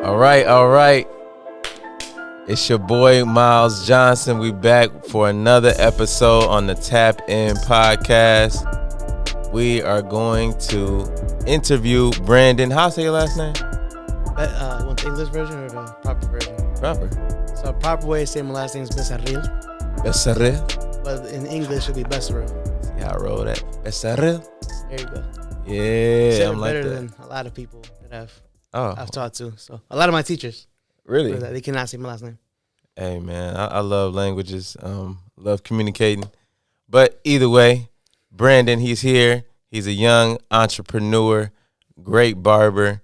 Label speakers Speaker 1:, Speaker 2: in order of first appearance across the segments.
Speaker 1: All right. It's your boy Miles Johnson. We back for another episode on the Tap In podcast. We are going to interview Brandon. How say your last name?
Speaker 2: You want the English version or the proper version?
Speaker 1: Proper.
Speaker 2: So proper way to say my last name is Becerril.
Speaker 1: Becerril.
Speaker 2: But in English it'll be Becerril.
Speaker 1: See how I roll that? Becerril.
Speaker 2: There you go.
Speaker 1: Yeah,
Speaker 2: I'm
Speaker 1: like
Speaker 2: better
Speaker 1: that.
Speaker 2: than a lot of people that
Speaker 1: Oh,
Speaker 2: I've taught to. So a lot of my teachers,
Speaker 1: really?
Speaker 2: they cannot say my last name.
Speaker 1: Hey, man, I love languages, love communicating. But either way, Brandon, he's here. He's a young entrepreneur, great barber.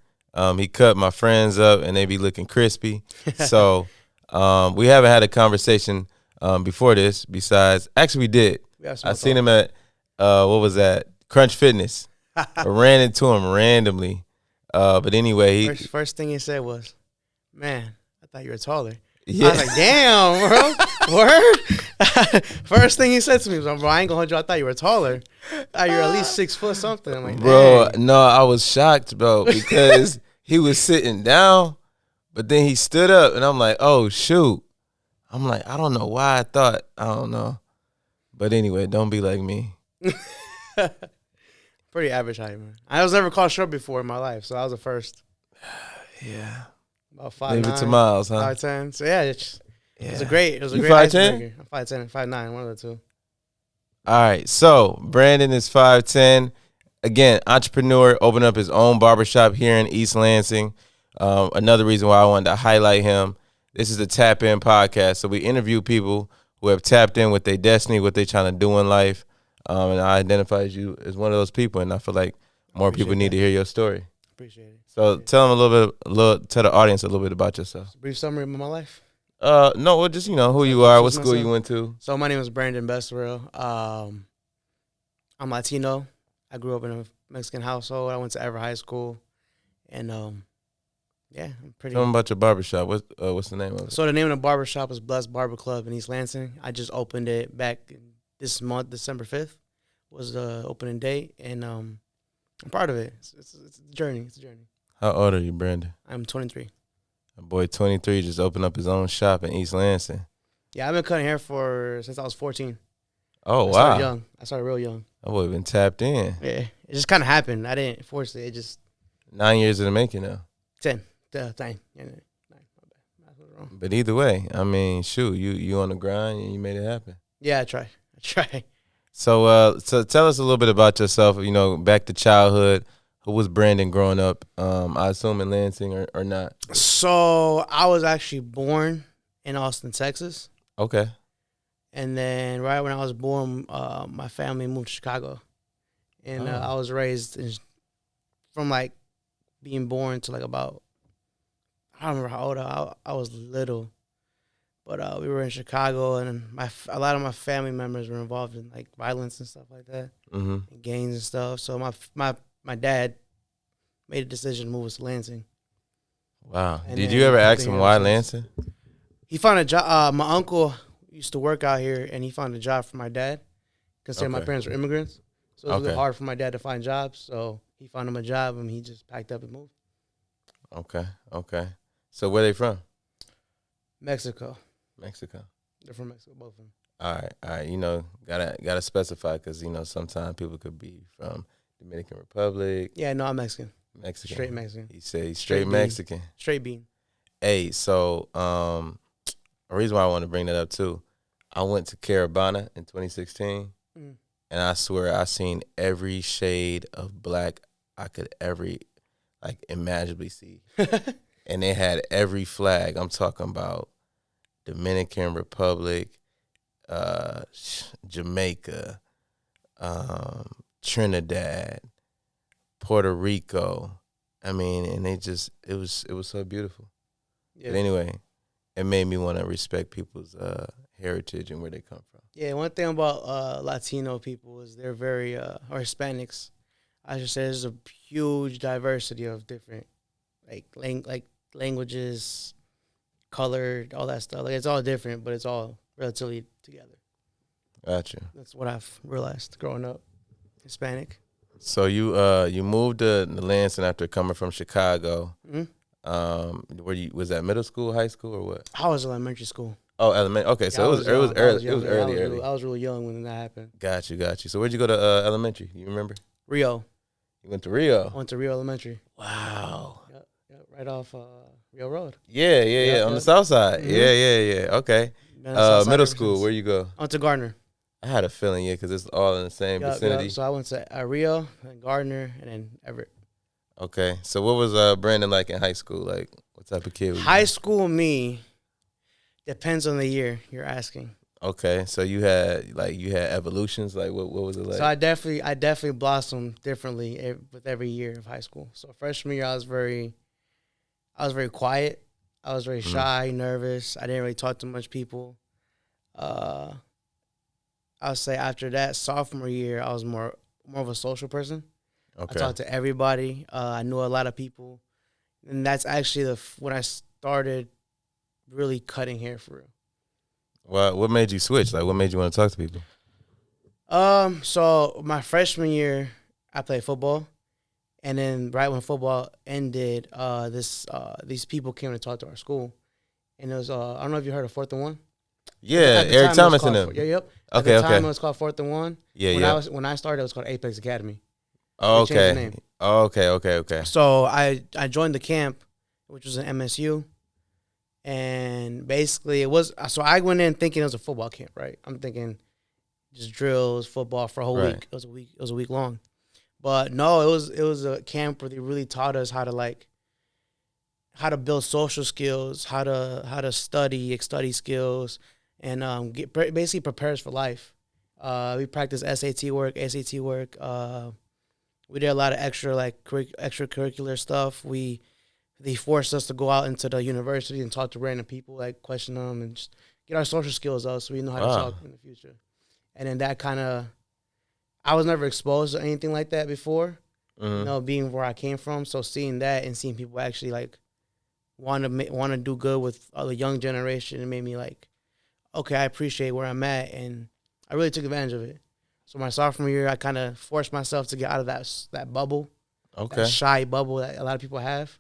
Speaker 1: He cut my friends up, and they be looking crispy. So we haven't had a conversation before this. Besides, actually, we did. I seen him at, what was that? Crunch Fitness. I ran into him randomly. But anyway,
Speaker 2: first thing he said was, "Man, I thought you were taller."
Speaker 1: Yeah.
Speaker 2: I was like, "Damn, bro, word." First thing he said to me was, "Bro, I ain't gonna hold you. I thought you were taller. I thought you're at least 6 foot something." I'm like,
Speaker 1: bro,
Speaker 2: dang.
Speaker 1: no, I was shocked, bro, because he was sitting down, but then he stood up, and I'm like, "Oh shoot!" I'm like, I don't know why I thought, I don't know, but anyway, don't be like me.
Speaker 2: Pretty average height, man. I was never called short before in my life, so I was the first.
Speaker 1: Yeah.
Speaker 2: About 5'9",
Speaker 1: Leave it to Miles, huh?
Speaker 2: 5'10". So yeah, it was a great
Speaker 1: You
Speaker 2: icebreaker. I'm 5'10", 5'9", one of the two.
Speaker 1: All right, so Brandon is 5'10". Again, entrepreneur, opened up his own barbershop here in East Lansing. Another reason why I wanted to highlight him. This is the Tap In podcast, so we interview people who have tapped in with their destiny, what they're trying to do in life. And I identify you as one of those people, and I feel like more people need to hear your story.
Speaker 2: Appreciate it.
Speaker 1: So tell them tell the audience a little bit about yourself.
Speaker 2: Brief summary of my life.
Speaker 1: No, well, just who you are, what school you went to.
Speaker 2: So my name is Brandon Becerril. I'm Latino. I grew up in a Mexican household. I went to Ever High School, and yeah, I'm pretty.
Speaker 1: Tell them about your barbershop. What's the name of it?
Speaker 2: So the name of the barbershop is Blessed Barber Club in East Lansing. I just opened it back this month, December 5th, was the opening date, and I'm proud of it. It's a journey. It's a journey.
Speaker 1: How old are you, Brandon?
Speaker 2: I'm 23.
Speaker 1: A boy 23 just opened up his own shop in East Lansing.
Speaker 2: Yeah, I've been cutting hair since I was 14.
Speaker 1: Oh,
Speaker 2: I
Speaker 1: wow.
Speaker 2: young. I started real young.
Speaker 1: That boy been tapped in.
Speaker 2: Yeah, it just kind of happened. I didn't force it. It just
Speaker 1: 9 years in the making now.
Speaker 2: 10. 9. Yeah, 9.
Speaker 1: But either way, I mean, shoot, you on the grind and you made it happen.
Speaker 2: Yeah, I try.
Speaker 1: So tell us a little bit about yourself, back to childhood. Who was Brandon growing up? I assume in Lansing or not?
Speaker 2: So I was actually born in Austin, Texas.
Speaker 1: Okay.
Speaker 2: And then right when I was born, my family moved to Chicago. And I was raised from like being born to like about, I don't remember how old I was little. But we were in Chicago, and a lot of my family members were involved in like violence and stuff like that, and gangs and stuff. So my dad made a decision to move us to Lansing.
Speaker 1: Wow.
Speaker 2: And
Speaker 1: Did you ever ask him why
Speaker 2: since.
Speaker 1: Lansing?
Speaker 2: He found a job. My uncle used to work out here, and he found a job for my dad, considering my parents were immigrants. So it was a little hard for my dad to find jobs. So he found him a job, and he just packed up and moved.
Speaker 1: Okay. So where they from?
Speaker 2: Mexico. They're from Mexico, both of them.
Speaker 1: All right. Gotta specify because sometimes people could be from Dominican Republic.
Speaker 2: Yeah, no, I'm Mexican.
Speaker 1: Straight
Speaker 2: Mexican.
Speaker 1: He said he's straight Mexican.
Speaker 2: Straight bean.
Speaker 1: Hey, so a reason why I want to bring that up too, I went to Carabana in 2016, and I swear I seen every shade of black I could ever imaginably see, and they had every flag. I'm talking about Dominican Republic, Jamaica, Trinidad, Puerto Rico. I mean, and it was so beautiful. Yeah. But anyway, it made me want to respect people's heritage and where they come from.
Speaker 2: Yeah, one thing about Latino people is they're very, or Hispanics, I should say, there's a huge diversity of different languages, color, all that stuff. Like, it's all different, but it's all relatively together.
Speaker 1: Gotcha.
Speaker 2: That's what I've realized growing up, Hispanic.
Speaker 1: So you moved to Lansing after coming from Chicago. Was that middle school, high school, or what?
Speaker 2: I was in elementary school.
Speaker 1: Oh, elementary. Okay, so
Speaker 2: Yeah,
Speaker 1: it was early. It was early.
Speaker 2: I was really young when that happened.
Speaker 1: Got you. So where'd you go to elementary? You remember?
Speaker 2: Rio.
Speaker 1: You went to Rio.
Speaker 2: I went to Rio Elementary.
Speaker 1: Wow.
Speaker 2: Yep, right off Rio Road.
Speaker 1: Yeah. On the south side.
Speaker 2: Mm-hmm.
Speaker 1: Yeah. Okay. Middle school. Where you go?
Speaker 2: I went to Gardner.
Speaker 1: I had a feeling, because it's all in the same vicinity.
Speaker 2: Yep. So I went to Rio, and Gardner, and then Everett.
Speaker 1: Okay. So what was Brandon like in high school? Like, what type of kid was
Speaker 2: High school me depends on the year you're asking.
Speaker 1: Okay. So you had evolutions. Like, what was it like?
Speaker 2: So I definitely blossomed differently with every year of high school. So freshman year I was very quiet. I was very shy, nervous. I didn't really talk to much people. I'll say after that, sophomore year, I was more of a social person.
Speaker 1: Okay.
Speaker 2: I talked to everybody. I knew a lot of people. And that's actually when I started really cutting hair for real.
Speaker 1: Well, what made you switch? Like, what made you want to talk to people?
Speaker 2: So my freshman year, I played football. And then right when football ended, these people came to talk to our school. And it was, I don't know if you heard of 4th and 1.
Speaker 1: Yeah, Eric Thomas and them.
Speaker 2: Yep.
Speaker 1: At
Speaker 2: the time, it was called 4th and 1.
Speaker 1: Yeah,
Speaker 2: When I started, it was called Apex Academy.
Speaker 1: Oh,
Speaker 2: They changed the name.
Speaker 1: Okay.
Speaker 2: So I joined the camp, which was an MSU. And basically, so I went in thinking it was a football camp, right? I'm thinking just drills, football for a whole week. It was a week long. But no, it was a camp where they really taught us how to build social skills, how to study skills, and basically prepare us for life. We practiced SAT work, ACT work. We did a lot of extracurricular stuff. They forced us to go out into the university and talk to random people, like question them and just get our social skills up so we know how to talk in the future. And then that kind of, I was never exposed to anything like that before, being where I came from. So seeing that and seeing people actually like want to do good with the young generation, it made me like, okay, I appreciate where I'm at, and I really took advantage of it. So my sophomore year, I kind of forced myself to get out of that bubble, that shy bubble that a lot of people have,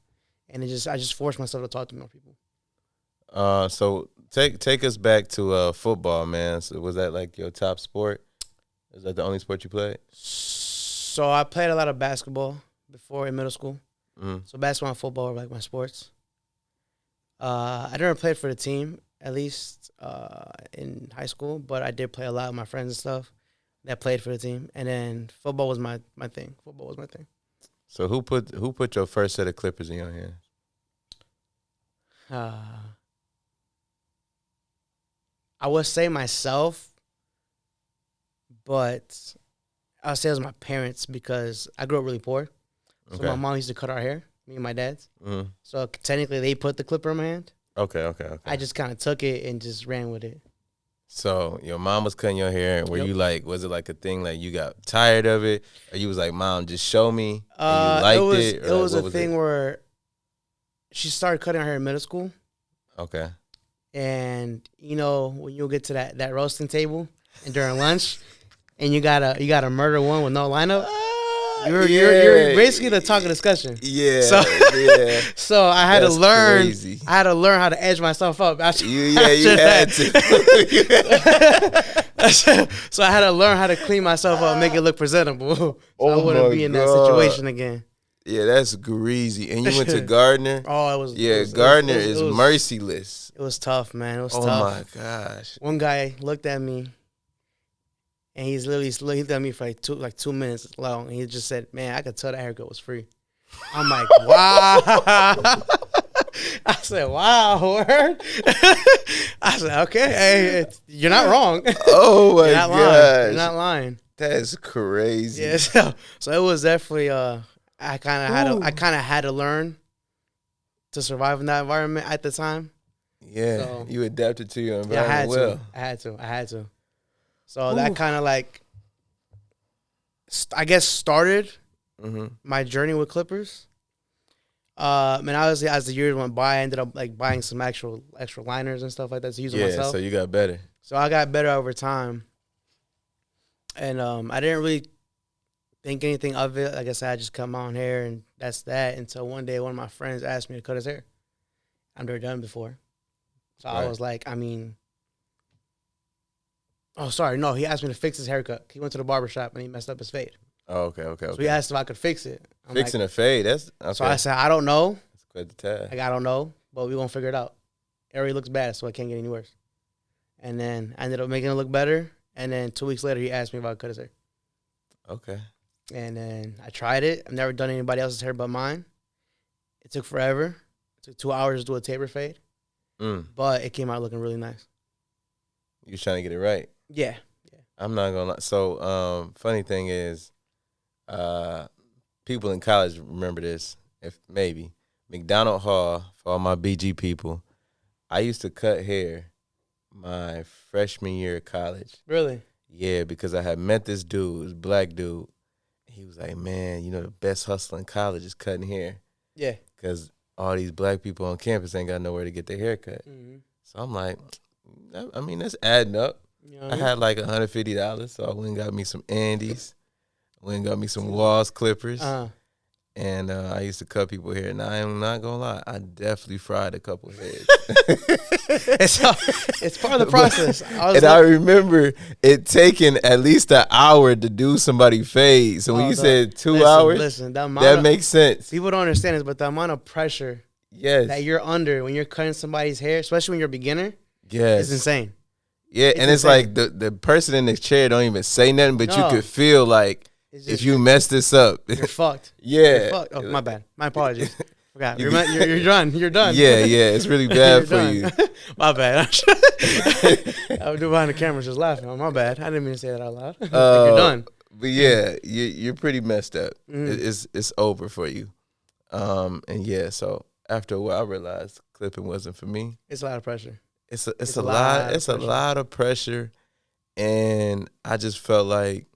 Speaker 2: and I just forced myself to talk to more people.
Speaker 1: So take us back to football, man. So was that like your top sport? Is that the only sport you played?
Speaker 2: So I played a lot of basketball before in middle school. So basketball and football were like my sports. I never played for the team, at least in high school, but I did play a lot with my friends and stuff that played for the team. And then football was my thing. Football was my thing.
Speaker 1: So who put your first set of clippers in your hands?
Speaker 2: I would say myself, but I'll say it was my parents because I grew up really poor. So my mom used to cut our hair, me and my dad's. So technically they put the clipper in my hand.
Speaker 1: Okay.
Speaker 2: I just kind of took it and just ran with it.
Speaker 1: So your mom was cutting your hair. Were you like, was it like a thing like you got tired of it? Or you was like, Mom, just show me, and you liked it?
Speaker 2: It was a thing where she started cutting her hair in middle school.
Speaker 1: Okay.
Speaker 2: And when you'll get to that roasting table and during lunch, and you gotta murder one with no lineup. You're basically the talk of discussion. Yeah. So I had to learn. Crazy. I had to learn how to edge myself up.
Speaker 1: You had to.
Speaker 2: So I had to learn how to clean myself up, and make it look presentable, so I wouldn't be in that situation again.
Speaker 1: Yeah, that's greasy. And you went to Gardner.
Speaker 2: Oh, it was.
Speaker 1: Yeah, Gardner is merciless.
Speaker 2: It was tough, man. It was tough.
Speaker 1: Oh my gosh.
Speaker 2: One guy looked at me. And he looked at me for like 2 minutes long, and he just said, "Man, I could tell that haircut was free." I'm like, "Wow!" I said, "Wow, word." I said, "Okay, hey, you're not wrong."
Speaker 1: Oh my gosh,
Speaker 2: you're not lying.
Speaker 1: That's crazy.
Speaker 2: Yeah, so it was definitely. I kind of had to learn to survive in that environment at the time.
Speaker 1: Yeah, so, you adapted to your environment.
Speaker 2: I had to. So that kind of like, I guess, started my journey with clippers. And obviously, as the years went by, I ended up like buying some extra liners and stuff like that to use myself.
Speaker 1: Yeah, so you got better.
Speaker 2: So I got better over time. And I didn't really think anything of it. Like I said, I just cut my own hair and that's that. Until one day, one of my friends asked me to cut his hair. I've never done it before. So I was like, I mean, oh, sorry. No, he asked me to fix his haircut. He went to the barber shop and he messed up his fade.
Speaker 1: Oh, okay.
Speaker 2: So he asked if I could fix it. I'm
Speaker 1: Fixing a fade, that's okay.
Speaker 2: So I said, I don't know.
Speaker 1: That's quite the task.
Speaker 2: Like, I don't know, but we're going to figure it out. It already looks bad, so it can't get any worse. And then I ended up making it look better. And then 2 weeks later, he asked me if I could cut his hair.
Speaker 1: Okay.
Speaker 2: And then I tried it. I've never done anybody else's hair but mine. It took forever. It took 2 hours to do a taper fade. But it came out looking really nice.
Speaker 1: You was trying to get it right?
Speaker 2: Yeah.
Speaker 1: I'm not going to lie. So, funny thing is, people in college remember this, if maybe. McDonald Hall, for all my BG people, I used to cut hair my freshman year of college.
Speaker 2: Really?
Speaker 1: Yeah, because I had met this dude, this black dude. He was like, man, you know, the best hustle in college is cutting hair. Yeah. Because all these black people on campus ain't got nowhere to get their hair cut. Mm-hmm. So I'm like, I mean, that's adding up. You know I had like $150, so I went and got me some Andes. Went and got me some Walls clippers. And I used to cut people hair. And I am not going to lie, I definitely fried a couple heads.
Speaker 2: It's part of the process.
Speaker 1: I remember it taking at least an hour to do somebody fade. So when you said 2 hours, that makes sense.
Speaker 2: People don't understand this, but the amount of pressure that you're under when you're cutting somebody's hair, especially when you're a beginner, is insane.
Speaker 1: Yeah, and it's like the person in the chair don't even say nothing, but you could feel like, if you mess this up,
Speaker 2: you're fucked.
Speaker 1: Yeah.
Speaker 2: You're fucked. Oh, my bad. My apologies. Forgot. You're done. You're done.
Speaker 1: Yeah. It's really bad for you.
Speaker 2: My bad. I was behind the camera just laughing. Oh, my bad. I didn't mean to say that out loud. You're done.
Speaker 1: But yeah, you're pretty messed up. It's over for you. And yeah, so after a while, I realized clipping wasn't for me.
Speaker 2: It's a lot of pressure.
Speaker 1: It's a lot of pressure, and I just felt like,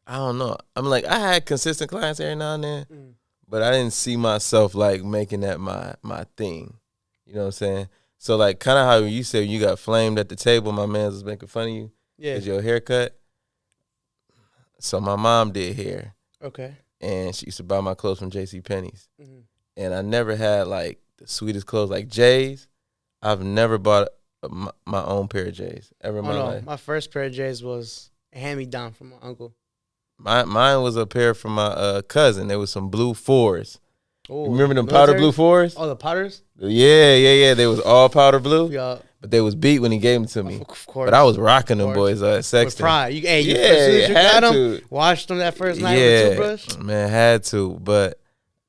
Speaker 1: I don't know. I'm like, I had consistent clients every now and then, but I didn't see myself like making that my thing. You know what I'm saying? So like, kind of how you said you got flamed at the table, my man was making fun of you. Yeah. Because your haircut. So my mom did hair. Okay. And she used to buy my clothes from JCPenney's. Mm-hmm. And I never had like the sweetest clothes, like J's. I've never bought my own pair of J's ever in my life.
Speaker 2: My first pair of J's was a hand-me-down from my uncle.
Speaker 1: Mine was a pair from my cousin. There was some blue 4s. Ooh, remember them powder blue 4s?
Speaker 2: Oh, the powders?
Speaker 1: Yeah. They was all powder blue. Yeah. But they was beat when he gave them to me. Of course. But I was rocking them boys sexting.
Speaker 2: With pride. You had them, washed them that first night with a toothbrush?
Speaker 1: Man, had to. But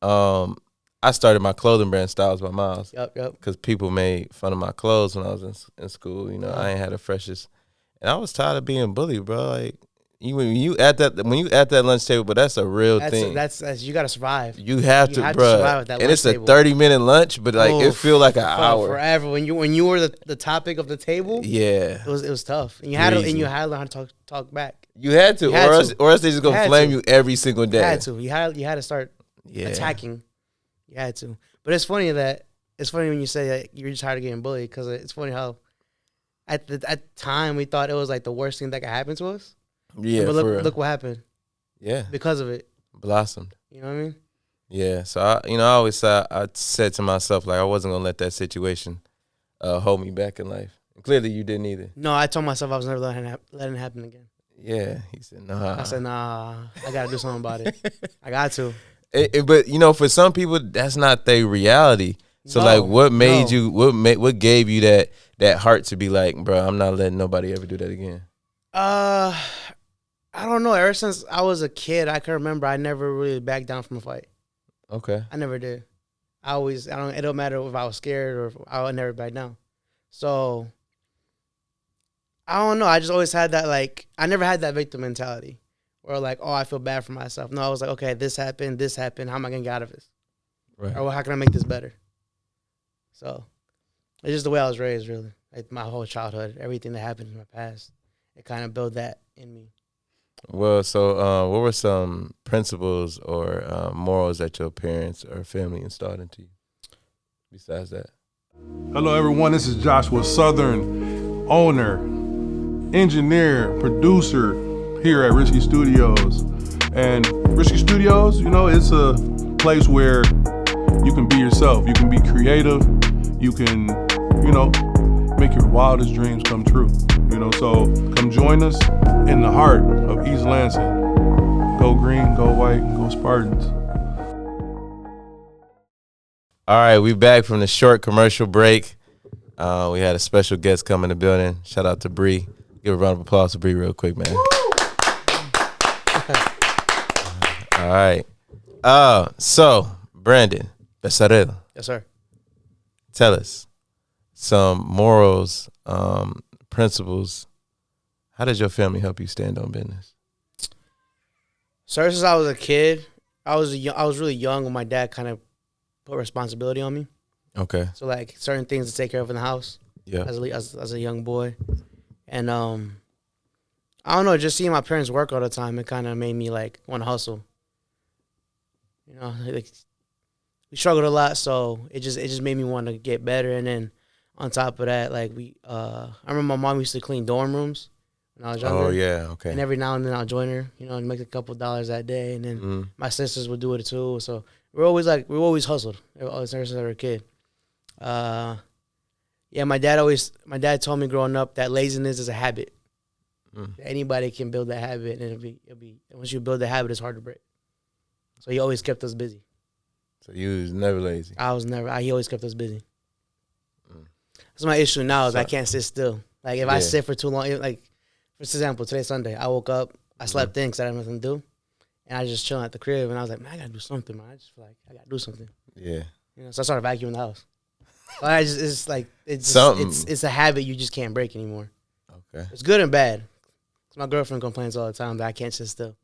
Speaker 1: I started my clothing brand, Styles by Miles. Yep. Because people made fun of my clothes when I was in school. You know, I ain't had the freshest. And I was tired of being bullied, bro. Like, when you at that lunch table, but that's a real thing.
Speaker 2: That's you gotta survive.
Speaker 1: You have to survive at that and it's table. A 30-minute lunch, but like it feel like an hour
Speaker 2: forever. When you were the topic of the table,
Speaker 1: yeah,
Speaker 2: it was tough, and you had to learn how to talk back.
Speaker 1: You had to, or else they just gonna flame you every single day.
Speaker 2: You had to start attacking. You had to, but it's funny when you say that you're just tired of getting bullied, because it's funny how at the time we thought it was like the worst thing that could happen to us.
Speaker 1: Yeah,
Speaker 2: but look what happened. Yeah, because of it,
Speaker 1: blossomed.
Speaker 2: You know what I mean?
Speaker 1: Yeah. So I said to myself, like, I wasn't gonna let that situation hold me back in life. And clearly, you didn't either.
Speaker 2: No, I told myself I was never letting it happen again.
Speaker 1: Yeah, he said, nah.
Speaker 2: I said, nah. I gotta do something about it. I got to.
Speaker 1: But for some people, that's not their reality. So what made you? What gave you that heart to be like, bro, I'm not letting nobody ever do that again?
Speaker 2: I don't know. Ever since I was a kid, I can remember I never really backed down from a fight.
Speaker 1: Okay.
Speaker 2: I never did. It don't matter if I was scared or if I would never back down. So, I don't know. I just always had that, like, I never had that victim mentality where like, oh, I feel bad for myself. No, I was like, okay, this happened. How am I going to get out of this? Right. Or how can I make this better? So, it's just the way I was raised, really. Like my whole childhood, everything that happened in my past, it kind of built that in me.
Speaker 1: Well, so what were some principles or morals that your parents or family installed into you besides that?
Speaker 3: Hello, everyone. This is Joshua Southern, owner, engineer, producer, here at Risky Studios. And Risky Studios, you know, it's a place where you can be yourself. You can be creative. You can, you know, make your wildest dreams come true. You know, so come join us in the heart of East Lansing. Go green, go white, go Spartans.
Speaker 1: All right, we back from the short commercial break. We had a special guest come in the building. Shout out to Bree. Give a round of applause to Bree real quick, man. All right. So, Brandon Becerril.
Speaker 2: Yes, sir.
Speaker 1: Tell us some morals, principles. How does your family help you stand on business?
Speaker 2: So since I was a kid, I was really young when my dad kind of put responsibility on me.
Speaker 1: Okay.
Speaker 2: So like certain things to take care of in the house.
Speaker 1: Yeah.
Speaker 2: As a young boy, and I don't know, just seeing my parents work all the time, it kind of made me like want to hustle. You know, like we struggled a lot, so it just made me want to get better. And then on top of that, like I remember my mom used to clean dorm rooms when I was younger.
Speaker 1: Oh yeah, okay.
Speaker 2: And every now and then I'll join her, you know, and make a couple dollars that day. And then my sisters would do it too. So we always hustled ever since I was a kid. Yeah, my dad told me growing up that laziness is a habit. Anybody can build that habit, and it'll be once you build the habit, it's hard to break. So he always kept us busy.
Speaker 1: So you was never lazy.
Speaker 2: He always kept us busy. That's my issue now is I can't sit still. Like if I sit for too long, like for example, today's Sunday, I woke up, I slept in because I had nothing to do, and I was just chilling at the crib, and I was like, man, I gotta do something, man. I just feel like I gotta do something.
Speaker 1: Yeah.
Speaker 2: You know, so I started vacuuming the house. So it's a habit you just can't break anymore.
Speaker 1: Okay.
Speaker 2: It's good and bad. My girlfriend complains all the time that I can't sit still.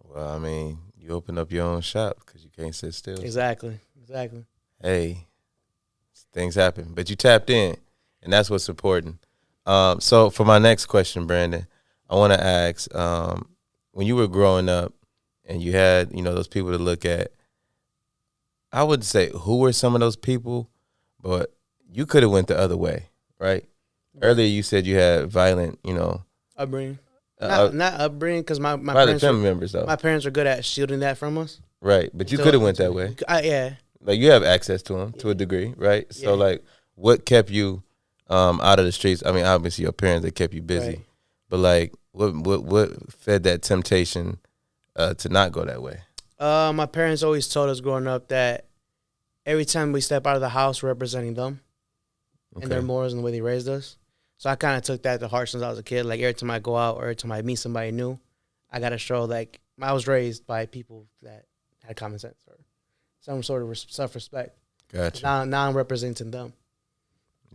Speaker 1: Well, I mean, you open up your own shop because you can't sit still.
Speaker 2: Exactly.
Speaker 1: Hey, things happen, but you tapped in, and that's what's important. So for my next question, Brandon, I want to ask, when you were growing up and you had, you know, those people to look at, I would say who were some of those people, but you could have went the other way, right? Earlier you said you had violent, you know,
Speaker 2: upbringing. Not upbringing because my
Speaker 1: parents family members though.
Speaker 2: My parents are good at shielding that from us.
Speaker 1: Right, but you could have went that way.
Speaker 2: Yeah.
Speaker 1: Like you have access to them to a degree, right? So like, what kept you out of the streets? I mean, obviously your parents, they kept you busy, right. But like, what fed that temptation to not go that way?
Speaker 2: My parents always told us growing up that every time we step out of the house, we're representing them and their morals and the way they raised us. So I kind of took that to heart since I was a kid. Like every time I go out or every time I meet somebody new, I got to show like I was raised by people that had common sense or some sort of self-respect.
Speaker 1: Gotcha.
Speaker 2: Now I'm representing them.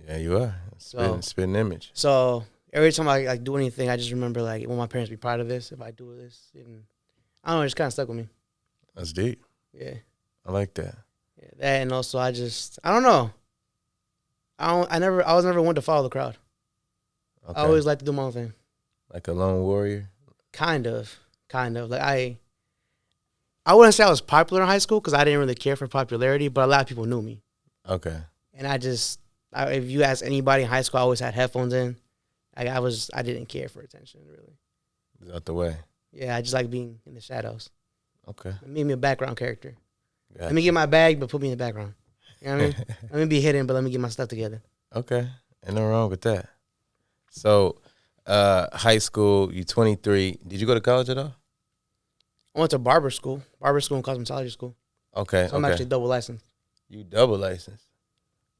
Speaker 1: Yeah, you are. Spitting image.
Speaker 2: So every time I like do anything, I just remember like, will my parents be proud of this if I do this? And I don't know, it just kind of stuck with me.
Speaker 1: That's deep.
Speaker 2: Yeah.
Speaker 1: I like that.
Speaker 2: Yeah, that and also I don't know. I was never one to follow the crowd. Okay. I always like to do my own thing.
Speaker 1: Like a lone warrior?
Speaker 2: Kind of. Like I wouldn't say I was popular in high school because I didn't really care for popularity, but a lot of people knew me.
Speaker 1: Okay.
Speaker 2: And if you ask anybody in high school, I always had headphones in. I didn't care for attention really.
Speaker 1: It was out the way.
Speaker 2: Yeah, I just like being in the shadows.
Speaker 1: Okay.
Speaker 2: Make me a background character.
Speaker 1: Gotcha.
Speaker 2: Let me get my bag, but put me in the background. You know what I mean? Let me be hidden, but let me get my stuff together.
Speaker 1: Okay. Ain't no wrong with that. So, high school, you 23. Did you go to college at all?
Speaker 2: I went to barber school and cosmetology school.
Speaker 1: Okay.
Speaker 2: So I'm actually double licensed.
Speaker 1: You double licensed?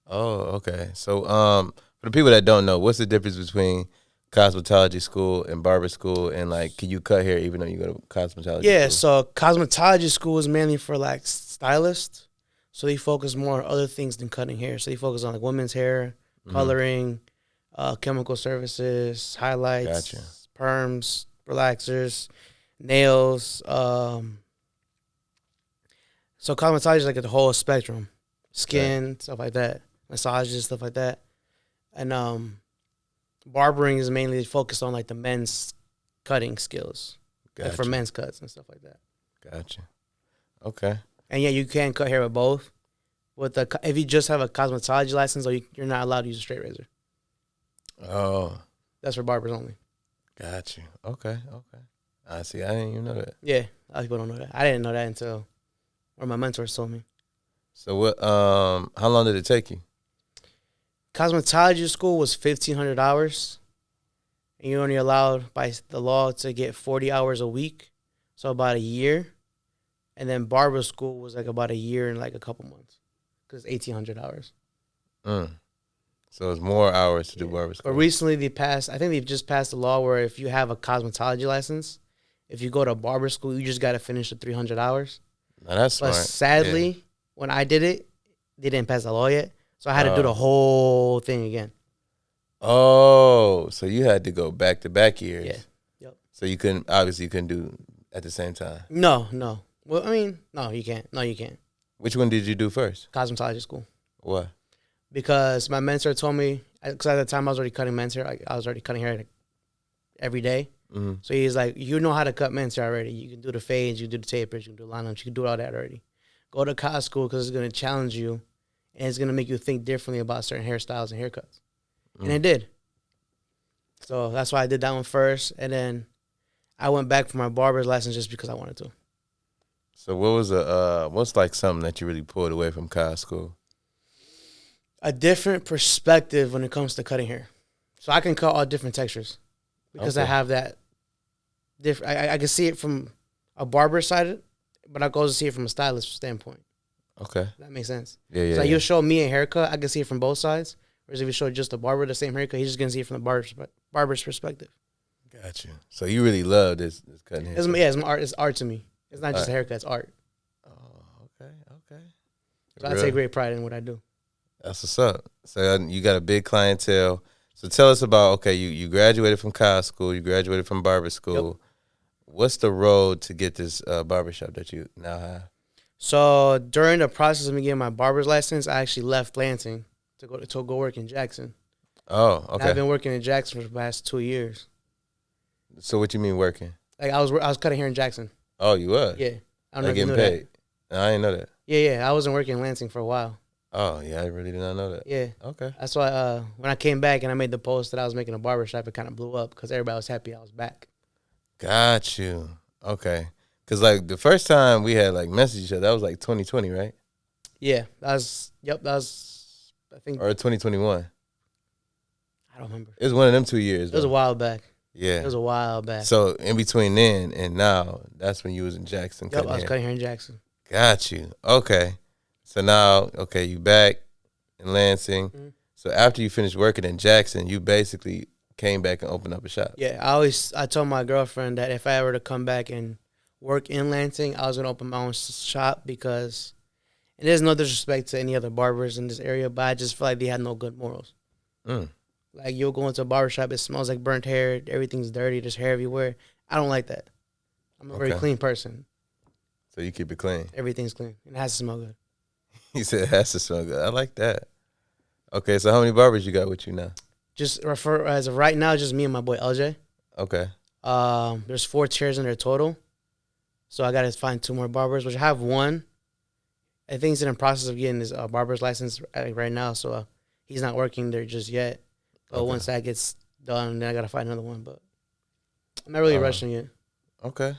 Speaker 1: Oh, okay. So, for the people that don't know, what's the difference between cosmetology school and barber school, and like, can you cut hair even though you go to cosmetology?
Speaker 2: Yeah,
Speaker 1: school?
Speaker 2: so cosmetology school is mainly for like stylists, so they focus more on other things than cutting hair. So they focus on like women's hair, coloring, chemical services, highlights, perms, relaxers, nails. So cosmetology is like the whole spectrum, skin, stuff like that, massages, stuff like that, and barbering is mainly focused on like the men's cutting skills, like for men's cuts and stuff like that.
Speaker 1: Gotcha. Okay.
Speaker 2: And yeah, you can cut hair with both. If you just have a cosmetology license, or you're not allowed to use a straight razor.
Speaker 1: Oh.
Speaker 2: That's for barbers only.
Speaker 1: Got you. Okay. I see. I didn't even know that.
Speaker 2: Yeah, a lot of people don't know that. I didn't know that until one of my mentors told me.
Speaker 1: So what? How long did it take you?
Speaker 2: Cosmetology school was 1,500 hours, and you're only allowed by the law to get 40 hours a week, so about a year. And then barber school was like about a year and like a couple months, because 1,800 hours.
Speaker 1: So it's more hours to do barber school.
Speaker 2: But recently I think they've just passed a law where if you have a cosmetology license, if you go to barber school, you just got to finish the 300 hours.
Speaker 1: Now that's
Speaker 2: But
Speaker 1: smart.
Speaker 2: sadly, when I did it, they didn't pass the law yet. So I had to do the whole thing again.
Speaker 1: Oh, so you had to go back to back years.
Speaker 2: Yeah. Yep.
Speaker 1: So you couldn't do at the same time.
Speaker 2: No. Well, I mean, no, you can't. No, you can't.
Speaker 1: Which one did you do first?
Speaker 2: Cosmetology school.
Speaker 1: What?
Speaker 2: Because my mentor told me, because at the time I was already cutting men's hair. I was already cutting hair every day.
Speaker 1: Mm-hmm.
Speaker 2: So he's like, you know how to cut men's hair already. You can do the fades, you can do the tapers, you can do lineups, you can do all that already. Go to cos school because it's going to challenge you and it's going to make you think differently about certain hairstyles and haircuts. And it did. So that's why I did that one first. And then I went back for my barber's license just because I wanted to.
Speaker 1: So what was what's like something that you really pulled away from cos school?
Speaker 2: A different perspective when it comes to cutting hair. So I can cut all different textures because I have that different. I can see it from a barber side, but I can also see it from a stylist standpoint.
Speaker 1: Okay.
Speaker 2: That makes sense.
Speaker 1: Yeah.
Speaker 2: So you show me a haircut, I can see it from both sides. Whereas if you show just a barber the same haircut, he's just gonna see it from the barber's perspective.
Speaker 1: Got you. So you really love this cutting hair?
Speaker 2: It's art. It's art to me. It's not just a haircut. It's art.
Speaker 1: Oh, okay.
Speaker 2: So I take great pride in what I do.
Speaker 1: That's what's up. So you got a big clientele. So tell us about, you graduated from cos school, you graduated from barber school. Yep. What's the road to get this barbershop that you now have? So
Speaker 2: during the process of me getting my barber's license, I actually left Lansing to go work in Jackson.
Speaker 1: Oh, okay.
Speaker 2: And I've been working in Jackson for the past 2 years.
Speaker 1: So what you mean working?
Speaker 2: Like I was cutting hair in Jackson.
Speaker 1: Oh, you were?
Speaker 2: Yeah. I don't know
Speaker 1: like
Speaker 2: if you knew
Speaker 1: paid. That. I didn't know that.
Speaker 2: Yeah. I wasn't working in Lansing for a while.
Speaker 1: Oh, yeah, I really did not know that.
Speaker 2: Yeah.
Speaker 1: Okay.
Speaker 2: That's why when I came back and I made the post that I was making a barbershop, it kind of blew up because everybody was happy I was back.
Speaker 1: Got you. Okay. Because, like, the first time we had, like, messaged each other, that was, like, 2020, right?
Speaker 2: Yeah. That was, I think.
Speaker 1: Or 2021.
Speaker 2: I don't remember.
Speaker 1: It was one of them 2 years.
Speaker 2: It was a while back.
Speaker 1: Yeah.
Speaker 2: It was a while back.
Speaker 1: So, in between then and now, that's when you was in Jackson.
Speaker 2: Yep, I was cutting hair in Jackson.
Speaker 1: Got you. Okay. So now, you back in Lansing. Mm-hmm. So after you finished working in Jackson, you basically came back and opened up a shop.
Speaker 2: Yeah, I told my girlfriend that if I ever to come back and work in Lansing, I was going to open my own shop because, and there's no disrespect to any other barbers in this area, but I just feel like they had no good morals. Like, you'll go into a barbershop, it smells like burnt hair, everything's dirty, there's hair everywhere. I don't like that. I'm a very clean person.
Speaker 1: So you keep it clean?
Speaker 2: Everything's clean. It has to smell good.
Speaker 1: He said it has to smell good. I like that. Okay, so how many barbers you got with you now?
Speaker 2: Just as of right now, just me and my boy LJ. Okay. There's 4 chairs in there total. So I got to find 2 more barbers, which I have one. I think he's in the process of getting his barber's license right now, so he's not working there just yet. But once that gets done, then I got to find another one. But I'm not really rushing it.
Speaker 1: Okay.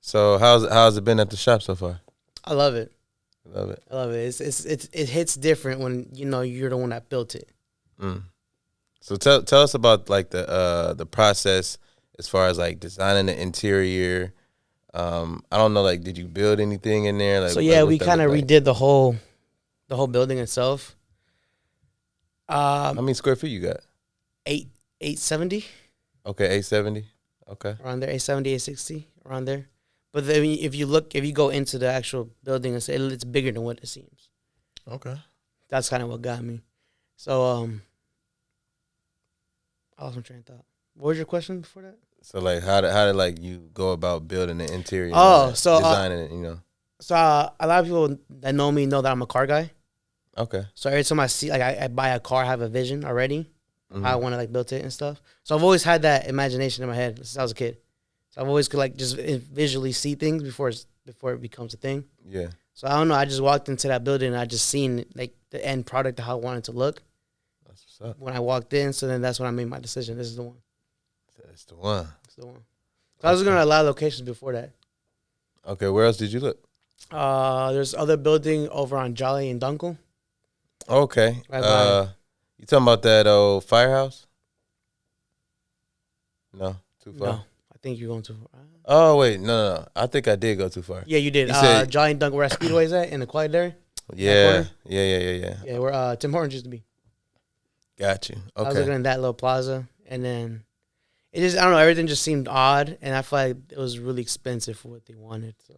Speaker 1: So how's it been at the shop so far?
Speaker 2: I love it.
Speaker 1: Love it.
Speaker 2: I love it. It hits different when you're the one that built it.
Speaker 1: So tell us about like the process as far as like designing the interior. I don't know, like, did you build anything in there? Like,
Speaker 2: so yeah, we kind of redid the whole building itself.
Speaker 1: How many square feet you got?
Speaker 2: 870.
Speaker 1: Okay, 870. Okay.
Speaker 2: Around there, 870, 860, around there. But then if you go into the actual building, it's bigger than what it seems.
Speaker 1: Okay.
Speaker 2: That's kind of what got me. So, I lost my train of thought. What was your question before that?
Speaker 1: So, like, how did like you go about building the interior?
Speaker 2: So
Speaker 1: designing it,
Speaker 2: So a lot of people that know me know that I'm a car guy.
Speaker 1: Okay.
Speaker 2: So every time I see, like, I buy a car, I have a vision already. How I want to like build it and stuff. So I've always had that imagination in my head since I was a kid. So I've always could like just visually see things before it becomes a thing. Yeah. So I don't know. I just walked into that building and I just seen like the end product of how I wanted to look. That's what's up. When I walked in, so then that's when I made my decision. This is the one.
Speaker 1: That's the one.
Speaker 2: That's the one. So I was looking at a lot of locations before that.
Speaker 1: Okay, where else did you look?
Speaker 2: There's other building over on Jolly and Dunkel.
Speaker 1: Okay.
Speaker 2: Right by.
Speaker 1: You talking about that old firehouse? No, too far.
Speaker 2: No, I think you're going too far.
Speaker 1: Oh wait, no. I think I did go too far.
Speaker 2: Yeah, you did.
Speaker 1: You said-
Speaker 2: Jolly and Dunkel, where Speedway's at in the quiet there.
Speaker 1: Yeah.
Speaker 2: Yeah, where Tim Hortons used to be.
Speaker 1: Got you.
Speaker 2: I was
Speaker 1: Okay.
Speaker 2: looking at that little plaza, and then it just, I don't know, everything just seemed odd, and I feel like it was really expensive for what they wanted. So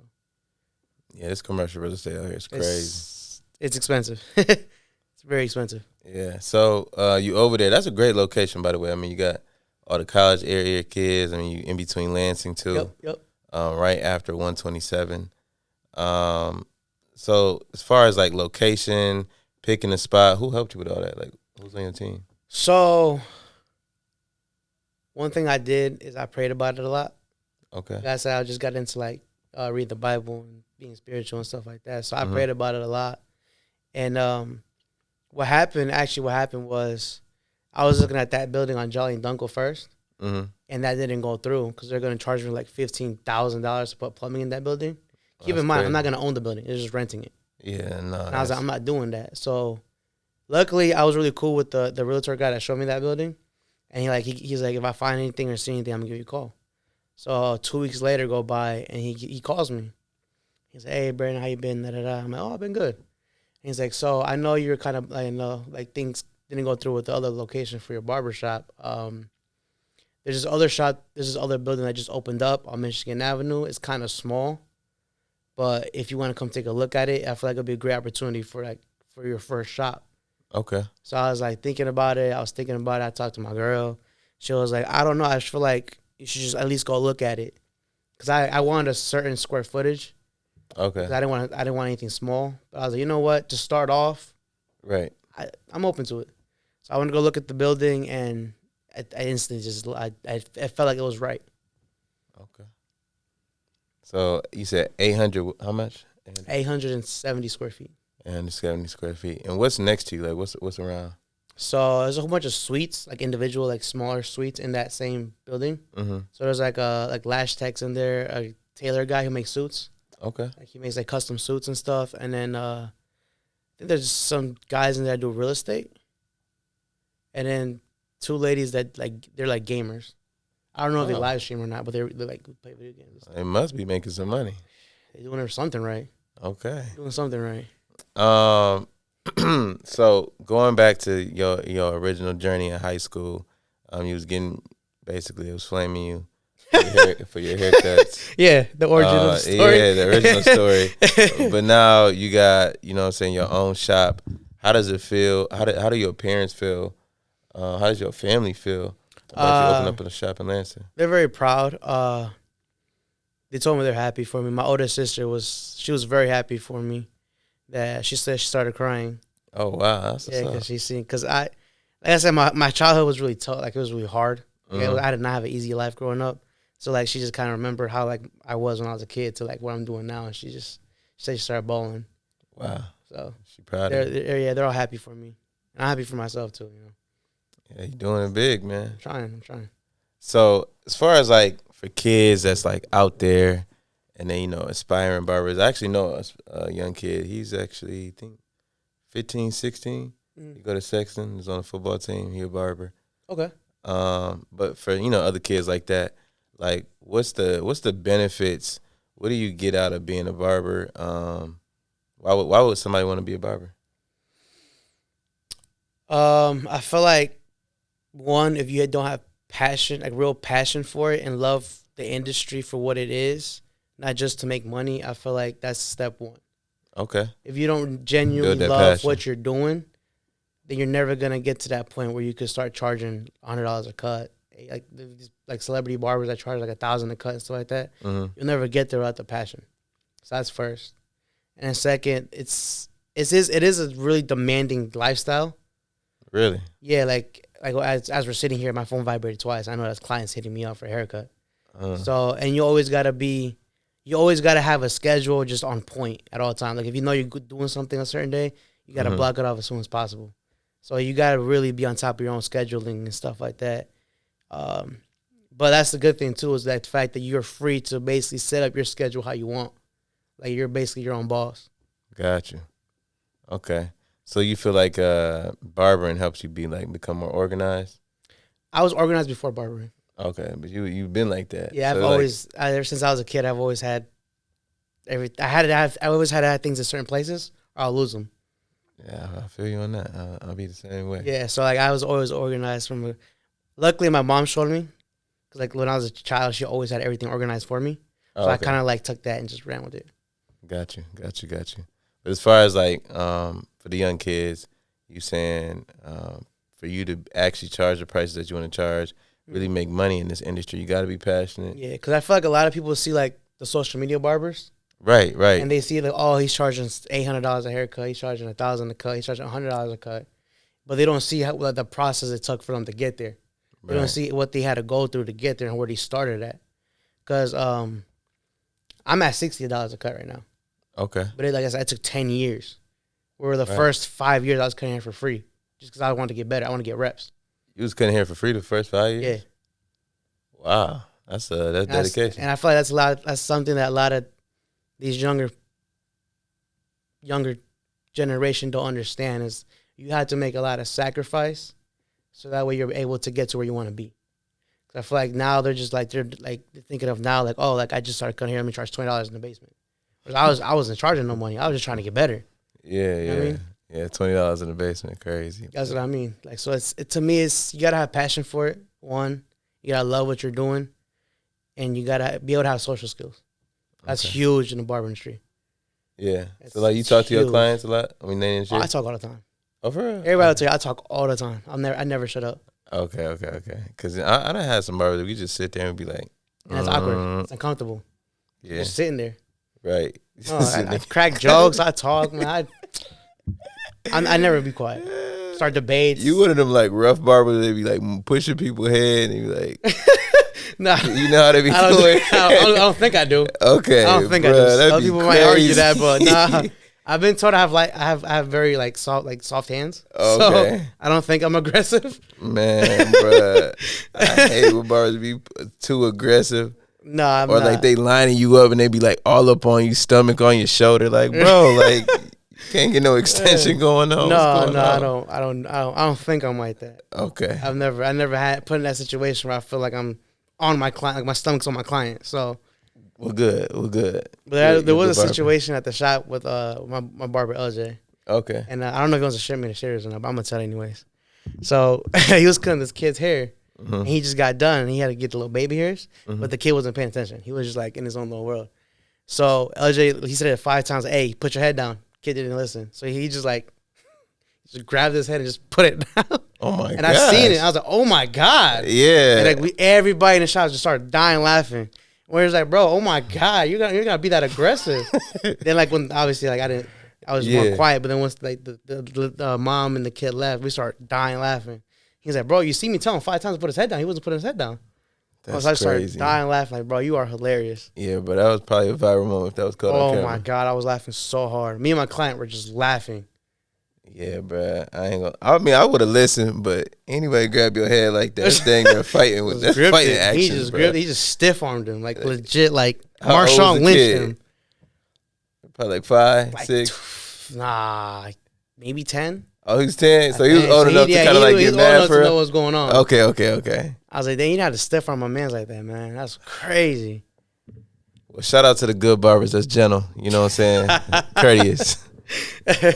Speaker 1: Yeah, this commercial real estate out here is crazy.
Speaker 2: it's expensive. It's very expensive.
Speaker 1: Yeah. So you over there? That's a great location, by the way. I mean, you got all the college area kids. I mean, you in between Lansing too.
Speaker 2: Yep.
Speaker 1: Right after 127. So as far as like location, picking a spot, who helped you with all that? Like, who's on your team?
Speaker 2: So one thing I did is I prayed about it a lot.
Speaker 1: Okay.
Speaker 2: Like I said, I just got into like reading the Bible and being spiritual and stuff like that. So I prayed about it a lot. And what happened was I was looking at that building on Jolly and Dunkel first, and that didn't go through because they're going to charge me like $15,000 to put plumbing in that building. Keep in mind,
Speaker 1: crazy.
Speaker 2: I'm not going to own the building. They're just renting it.
Speaker 1: Yeah, no.
Speaker 2: And I was like, I'm not doing that. So luckily, I was really cool with the realtor guy that showed me that building. And he's like, if I find anything or see anything, I'm going to give you a call. So 2 weeks later go by, and he calls me. He's like, hey, Brandon, how you been? Da-da-da. I'm like, oh, I've been good. And he's like, so I know you're kind of, like things didn't go through with the other location for your barbershop. There's this other building that just opened up on Michigan Avenue. It's kind of small. But if you want to come take a look at it, I feel like it'd be a great opportunity for your first shop.
Speaker 1: Okay.
Speaker 2: So I was like thinking about it. I talked to my girl. She was like, I don't know. I just feel like you should just at least go look at it. Because I wanted a certain square footage.
Speaker 1: Okay.
Speaker 2: I didn't want anything small. But I was like, you know what? To start off,
Speaker 1: Right.
Speaker 2: I'm open to it. So I went to go look at the building, and I instantly just I felt like it was right.
Speaker 1: Okay. So you said 800, how much?
Speaker 2: 870 square feet.
Speaker 1: 870 square feet. And what's next to you? Like, what's around?
Speaker 2: So there's a whole bunch of suites, like individual, like smaller suites in that same building.
Speaker 1: Mm-hmm.
Speaker 2: So there's like Lash Techs in there, a tailor guy who makes suits.
Speaker 1: Okay.
Speaker 2: Like he makes like custom suits and stuff. And then I think there's some guys in there that do real estate. And then two ladies that they're like gamers. I don't know if they live stream or not, but they're like play video games.
Speaker 1: They must be making some money.
Speaker 2: They're doing something right.
Speaker 1: Okay.
Speaker 2: Doing something right.
Speaker 1: So going back to your original journey in high school, you was getting basically it was flaming you for your haircuts.
Speaker 2: Yeah, the origin of the story.
Speaker 1: Yeah, the original story. But now you got, you know what I'm saying, your own shop. How does it feel? How do your parents feel? How does your family feel about you opening up a shop in Lansing?
Speaker 2: They're very proud. They told me they're happy for me. My older sister was very happy for me. That she said she started crying.
Speaker 1: Oh wow, that's
Speaker 2: yeah, because she seen like I said, my childhood was really tough. Like it was really hard. Like, I did not have an easy life growing up. So like she just kind of remembered how like I was when I was a kid to like what I'm doing now, and she said she started bawling.
Speaker 1: Wow.
Speaker 2: So
Speaker 1: she proud of you.
Speaker 2: They're all happy for me. And I'm happy for myself too. You know.
Speaker 1: Yeah, you're doing it big, man.
Speaker 2: I'm trying.
Speaker 1: So as far as like for kids that's like out there and then, aspiring barbers, I actually know a young kid. He's actually, I think, 15, 16. He go to Sexton. He's on the football team. He a barber.
Speaker 2: Okay.
Speaker 1: But for, other kids like that, like what's the benefits? What do you get out of being a barber? Why would somebody want to be a barber?
Speaker 2: I feel like one, if you don't have passion, like real passion for it and love the industry for what it is, not just to make money, I feel like that's step one.
Speaker 1: Okay.
Speaker 2: If you don't genuinely love what you're doing, then you're never going to get to that point where you could start charging $100 a cut. Like celebrity barbers that charge like $1,000 a cut and stuff like that.
Speaker 1: Mm-hmm.
Speaker 2: You'll never get there without the passion. So that's first. And then second, it is a really demanding lifestyle.
Speaker 1: Really?
Speaker 2: Yeah, like as we're sitting here, my phone vibrated twice. I know that's clients hitting me up for a haircut. So, and you always gotta have a schedule just on point at all times. Like if you know you're doing something a certain day, you gotta block it off as soon as possible. So you gotta really be on top of your own scheduling and stuff like that. But that's the good thing too, is that the fact that you're free to basically set up your schedule how you want. Like you're basically your own boss.
Speaker 1: Got you. Okay. So you feel like barbering helps you become more organized?
Speaker 2: I was organized before barbering.
Speaker 1: Okay, but you've been like that.
Speaker 2: Yeah,
Speaker 1: so
Speaker 2: I've always ever since I was a kid, I've always had I always had to have things in certain places or I'll lose them.
Speaker 1: Yeah, I feel you on that. I'll be the same way.
Speaker 2: Yeah, so like I was always organized luckily my mom showed me. Cause like when I was a child, she always had everything organized for me. So I kind of like took that and just ran with it. Got you.
Speaker 1: But as far as like for the young kids, you saying for you to actually charge the prices that you want to charge, really make money in this industry, you got to be passionate.
Speaker 2: Yeah, because I feel like a lot of people see like the social media barbers.
Speaker 1: Right.
Speaker 2: And they see like, oh, he's charging $800 a haircut, he's charging $1,000 a cut, he's charging $100 a cut, but they don't see how the process it took for them to get there. They don't see what they had to go through to get there and where they started at. Because I'm at $60 a cut right now.
Speaker 1: Okay.
Speaker 2: But like I said, it took 10 years. Where the first 5 years I was cutting hair for free. Just because I wanted to get better. I want to get reps.
Speaker 1: You was cutting hair for free the first 5 years?
Speaker 2: Yeah.
Speaker 1: Wow. That's dedication.
Speaker 2: And I feel like that's something that a lot of these younger generation don't understand is you had to make a lot of sacrifice. So that way you're able to get to where you want to be. Cause I feel like now they're thinking of now like, oh, like I just started cutting hair, let me charge $20 in the basement. I wasn't charging no money. I was just trying to get better.
Speaker 1: Yeah,
Speaker 2: you know what I mean?
Speaker 1: Yeah, $20 in the basement, crazy.
Speaker 2: That's what I mean. Like, so to me, you gotta have passion for it. One, you gotta love what you're doing, and you gotta be able to have social skills. That's huge in the barber industry.
Speaker 1: Yeah. So like you talk to your clients a lot? I mean, they
Speaker 2: I talk all the time.
Speaker 1: Oh, for real?
Speaker 2: Everybody will tell you I talk all the time. I never shut up.
Speaker 1: Okay. Because I done had some barbers that we just sit there and be like,
Speaker 2: and it's awkward. It's uncomfortable.
Speaker 1: Yeah.
Speaker 2: You're just sitting there.
Speaker 1: Right.
Speaker 2: No, I crack jokes. I talk, man. I never be quiet. Start debates.
Speaker 1: You one of them like rough barbers. They be like pushing people's head and be like,
Speaker 2: nah,
Speaker 1: you know how they be doing.
Speaker 2: I don't think I do.
Speaker 1: Okay,
Speaker 2: I don't think
Speaker 1: bruh,
Speaker 2: I do. Some people might argue that, but nah. I've been told I have very soft hands.
Speaker 1: Okay.
Speaker 2: So I don't think I'm aggressive.
Speaker 1: Man, bruh, I hate when barbers be too aggressive.
Speaker 2: No, I'm
Speaker 1: or
Speaker 2: not.
Speaker 1: Like they lining you up and they be like all up on you, stomach on your shoulder. Like, bro, like can't get no extension going on.
Speaker 2: I don't think I'm like that.
Speaker 1: Okay.
Speaker 2: I never had put in that situation where I feel like I'm on my client, like my stomach's on my client. So
Speaker 1: we're good.
Speaker 2: But there was a situation at the shop with my barber LJ.
Speaker 1: Okay.
Speaker 2: And I don't know if he wants to share me the shares or not, but I'm gonna tell you anyways. So he was cutting this kid's hair. Mm-hmm. And he just got done and he had to get the little baby hairs, but the kid wasn't paying attention. He was just like in his own little world. So LJ, he said it 5 times, hey, put your head down. Kid didn't listen. So he just grabbed his head and just put it down.
Speaker 1: Oh my god.
Speaker 2: And I seen it. I was like, oh my God.
Speaker 1: Yeah.
Speaker 2: And like everybody in the shop just started dying laughing. Where it's like, bro, oh my God, you're gonna be that aggressive. Then like when obviously like I was more quiet, but then once like the mom and the kid left, we started dying laughing. He's like, bro, you see me tell him 5 times to put his head down. He wasn't putting his head down.
Speaker 1: That's
Speaker 2: I
Speaker 1: crazy.
Speaker 2: started dying laughing like, bro, you are hilarious.
Speaker 1: Yeah, but that was probably a viral moment if that was caught on camera.
Speaker 2: Oh my God, I was laughing so hard. Me and my client were just laughing.
Speaker 1: Yeah, bro. I mean, I would have listened, but anybody grab your head like that, thing they're fighting with. That's fighting action.
Speaker 2: He just gripped. He just stiff armed him, like legit, like
Speaker 1: How old was
Speaker 2: Marshawn
Speaker 1: the
Speaker 2: lynched
Speaker 1: kid?
Speaker 2: him.
Speaker 1: Probably like 5, 6.
Speaker 2: Nah, maybe 10.
Speaker 1: Oh, he was 10, so he was old enough to kind of like get mad for
Speaker 2: to
Speaker 1: it.
Speaker 2: know what's going on.
Speaker 1: Okay.
Speaker 2: I was like, dang, you had to stiff arm my man's like that, man. That's crazy.
Speaker 1: Well, shout out to the good barbers. That's gentle. You know what I'm saying? Courteous.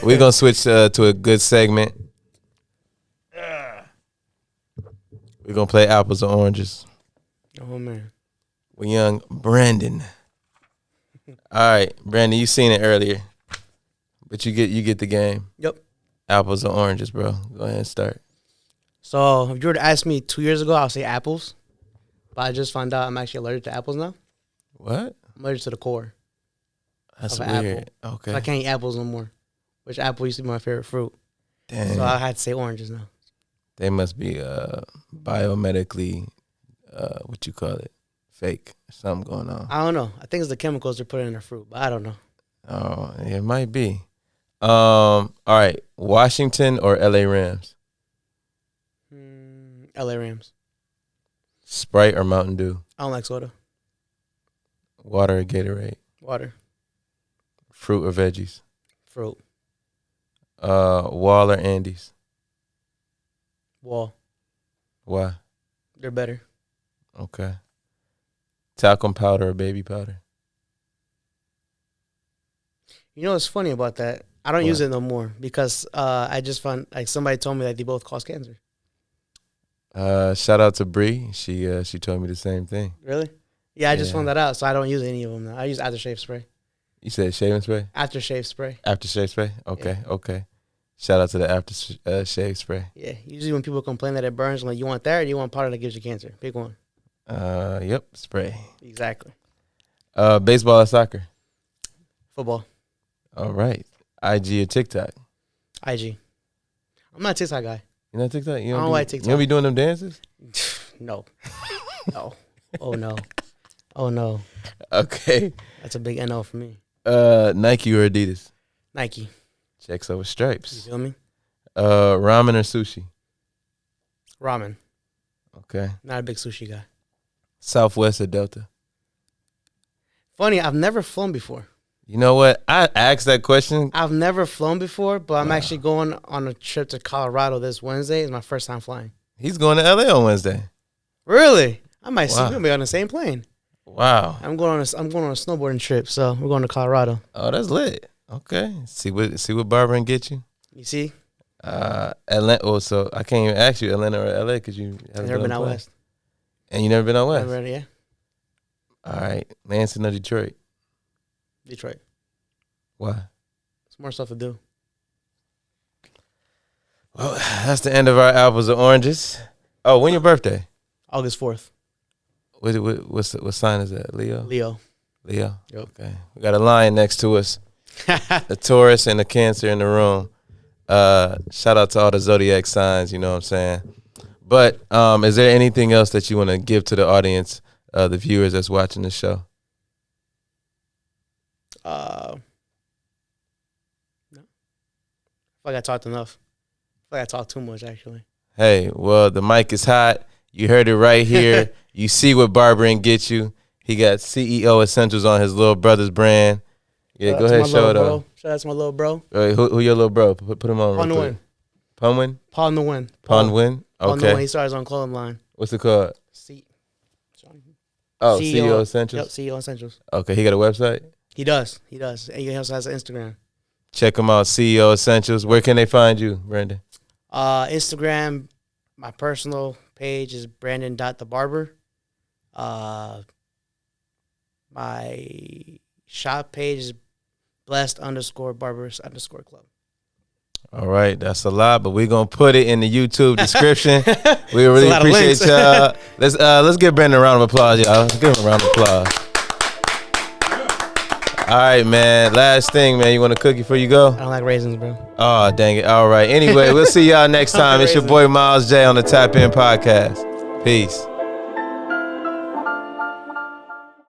Speaker 1: We're gonna switch to a good segment. We're gonna play apples or oranges.
Speaker 2: Oh man.
Speaker 1: With young Brandon. All right, Brandon, you seen it earlier, but you get the game.
Speaker 2: Yep.
Speaker 1: Apples or oranges, bro? Go ahead and start.
Speaker 2: So if you were to ask me 2 years ago, I'll say apples. But I just found out I'm actually allergic to apples now.
Speaker 1: What?
Speaker 2: I'm allergic to the core.
Speaker 1: That's
Speaker 2: of
Speaker 1: weird.
Speaker 2: an apple.
Speaker 1: Okay.
Speaker 2: I can't eat apples no more. Which apple used to be my favorite fruit.
Speaker 1: Dang.
Speaker 2: So I had to say oranges now.
Speaker 1: They must be biomedically, what you call it, fake. Something going on.
Speaker 2: I don't know. I think it's the chemicals they're putting in their fruit, but I don't know.
Speaker 1: Oh, it might be. All right, Washington or LA Rams?
Speaker 2: LA Rams.
Speaker 1: Sprite or Mountain Dew?
Speaker 2: I don't like soda.
Speaker 1: Water or Gatorade?
Speaker 2: Water.
Speaker 1: Fruit or veggies?
Speaker 2: Fruit.
Speaker 1: Wall or Andes?
Speaker 2: Wall.
Speaker 1: Why?
Speaker 2: They're better.
Speaker 1: Okay. Talcum powder or baby powder?
Speaker 2: You know what's funny about that? I don't use it no more because I just found like somebody told me that they both cause cancer.
Speaker 1: Shout out to Bree. She told me the same thing.
Speaker 2: Really? Yeah, I just found that out, so I don't use any of them now. I use aftershave spray.
Speaker 1: You said shaving spray?
Speaker 2: Aftershave spray.
Speaker 1: Aftershave spray? Okay, okay. Shout out to the aftershave spray.
Speaker 2: Yeah, usually when people complain that it burns, I'm like, you want that or you want powder that gives you cancer? Pick one.
Speaker 1: Yep, spray.
Speaker 2: Exactly.
Speaker 1: Baseball or soccer?
Speaker 2: Football.
Speaker 1: All right. IG or TikTok?
Speaker 2: IG. I'm not a TikTok guy.
Speaker 1: You not TikTok? You
Speaker 2: I don't like TikTok.
Speaker 1: You don't be doing them dances?
Speaker 2: No. No. Oh, no. Oh, no.
Speaker 1: Okay.
Speaker 2: That's a big NO for me.
Speaker 1: Nike or Adidas?
Speaker 2: Nike.
Speaker 1: Checks over
Speaker 2: You
Speaker 1: stripes.
Speaker 2: feel me?
Speaker 1: Ramen or sushi?
Speaker 2: Ramen.
Speaker 1: Okay.
Speaker 2: Not a big sushi guy.
Speaker 1: Southwest or Delta?
Speaker 2: Funny, I've never flown before.
Speaker 1: You know what? I asked that question.
Speaker 2: I've never flown before, but I'm actually going on a trip to Colorado this Wednesday. It's my first time flying.
Speaker 1: He's going to LA on Wednesday.
Speaker 2: Really? I might see
Speaker 1: Wow.
Speaker 2: we'll be on the same plane.
Speaker 1: Wow.
Speaker 2: I'm going on a snowboarding trip, so we're going to Colorado.
Speaker 1: Oh, that's lit. Okay. See what Barber get you.
Speaker 2: You see?
Speaker 1: Atlanta. Oh, so I can't even ask you Atlanta or LA because you haven't
Speaker 2: I've never been out west.
Speaker 1: And you never been out west.
Speaker 2: Never, yeah.
Speaker 1: All right, Lansing or Detroit?
Speaker 2: Detroit.
Speaker 1: Why?
Speaker 2: It's more stuff to do.
Speaker 1: Well, that's the end of our apples or oranges. Oh, when your birthday?
Speaker 2: August 4th.
Speaker 1: What sign is that? Leo?
Speaker 2: Leo.
Speaker 1: Leo?
Speaker 2: Yep.
Speaker 1: Okay. We got a lion next to us. A Taurus and a Cancer in the room. Shout out to all the zodiac signs, you know what I'm saying? But is there anything else that you want to give to the audience, the viewers that's watching the show?
Speaker 2: No. I feel like I talked enough. I feel like I talked too much, actually.
Speaker 1: Hey, well, the mic is hot. You heard it right here. You see what Barbering gets you. He got CEO Essentials on his little brother's brand. Yeah, go ahead, show it up.
Speaker 2: Shout out to my little bro.
Speaker 1: Who your little bro? Put him on.
Speaker 2: Pawn the Win.
Speaker 1: Punwin?
Speaker 2: Pawn the Win.
Speaker 1: Pawn Win?
Speaker 2: Pawn the Win.
Speaker 1: Okay.
Speaker 2: He started his own clothing line.
Speaker 1: What's it called?
Speaker 2: CEO
Speaker 1: CEO Essentials?
Speaker 2: Yep, CEO Essentials.
Speaker 1: Okay, he got a website?
Speaker 2: He does. And he also has an Instagram.
Speaker 1: Check him out, CEO Essentials. Where can they find you, Brandon?
Speaker 2: Instagram, my personal page is Brandon.thebarber. My shop page is blessed_barbers_club.
Speaker 1: All right, that's a lot, but we're gonna put it in the YouTube description. We really appreciate y'all. Let's give Brandon a round of applause, y'all. Let's give him a round of applause. All right, man. Last thing, man. You want a cookie before you go?
Speaker 2: I don't like raisins, bro.
Speaker 1: Oh, dang it. All right. Anyway, we'll see y'all next time. It's your boy Miles J on the Tap In Podcast. Peace.